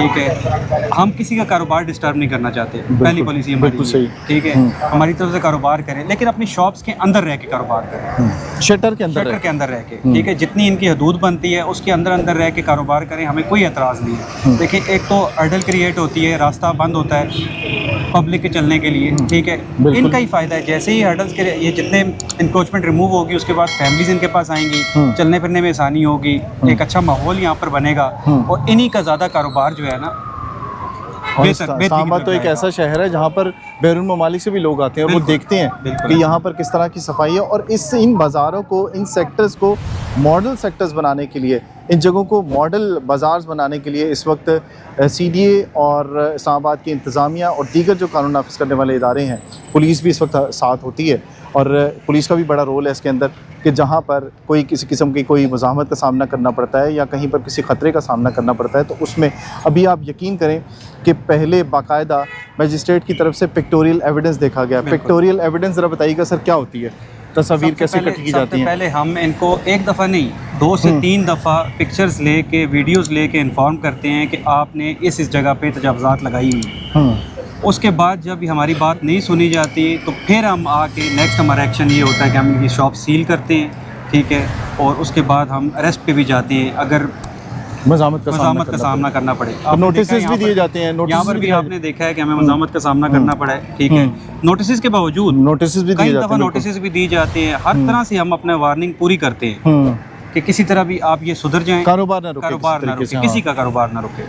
ठीक है। हम किसी का कारोबार डिस्टर्ब नहीं करना चाहते, पहली पॉलिसी हमारी, ठीक है। हमारी तरफ से कारोबार करें, लेकिन अपनी शॉप्स के अंदर रह के कारोबार करें, शटर के अंदर रह के, ठीक है। जितनी इनकी हदूद बनती है उसके अंदर रह के कारोबार करें, हमें कोई एतराज़ नहीं है। देखिए, एक तो अडल क्रिएट होती है, रास्ता बंद होता है पब्लिक के चलने के लिए, ठीक है। इनका ही फ़ायदा है, जैसे ही हर्डल्स के ये जितने इंक्रोचमेंट रिमूव होगी, उसके बाद फैमिलीज इनके पास आएंगी, चलने फिरने में आसानी होगी, एक अच्छा माहौल यहाँ पर बनेगा, और इन्हीं का ज़्यादा कारोबार जो है ना, इस्लामाबाद तो एक ऐसा शहर है जहाँ पर बैरून ममालिक से भी लोग आते हैं और वो देखते हैं कि यहाँ पर किस तरह की सफाई है। और इन बाज़ारों को, इन सेक्टर्स को मॉडल सेक्टर्स बनाने के लिए, इन जगहों को मॉडल बाज़ार बनाने के लिए इस वक्त CDA और इस्लामाबाद की इंतज़ामिया और दीगर जो कानून नाफिज करने वाले इदारे हैं, पुलिस भी इस वक्त साथ होती है। और पुलिस का भी बड़ा रोल है इसके अंदर कि जहाँ पर कोई किसी किस्म की कोई मुज़ाहमत का सामना करना पड़ता है या कहीं पर किसी ख़तरे का सामना करना पड़ता है, तो उसमें अभी आप यकीन करें कि पहले बाकायदा मजिस्ट्रेट की तरफ से पिक्टोरियल एविडेंस देखा गया। पिक्टोरियल एविडेंस ज़रा बताइएगा सर, क्या होती है? तस्वीर कैसे कट की जाती है? पहले हम इनको एक दफ़ा नहीं, 2 से 3 दफ़ा पिक्चर्स लेके, वीडियोस लेके इन्फॉर्म करते हैं कि आपने इस जगह पे तजावुज़ात लगाई हुई। उसके बाद जब हमारी बात नहीं सुनी जाती तो फिर हम आके नेक्स्ट हमारा एक्शन ये होता है कि हम इनकी शॉप सील करते हैं, ठीक है। और उसके बाद हम अरेस्ट पे भी जाते हैं अगर मज़ामत का सामना करना पड़े। नोटिस भी दिए जाते हैं, यहाँ पर भी आपने देखा है कि हमें मज़ामत का सामना करना पड़ा है, ठीक है। नोटिस के बावजूद नोटिस भी कई दफ़ा नोटिस भी दी जाते हैं। हर तरह से हम अपना वार्निंग पूरी करते हैं कि किसी तरह भी आप ये सुधर जाएं, कारोबार ना रुके, किसी का कारोबार ना रुके।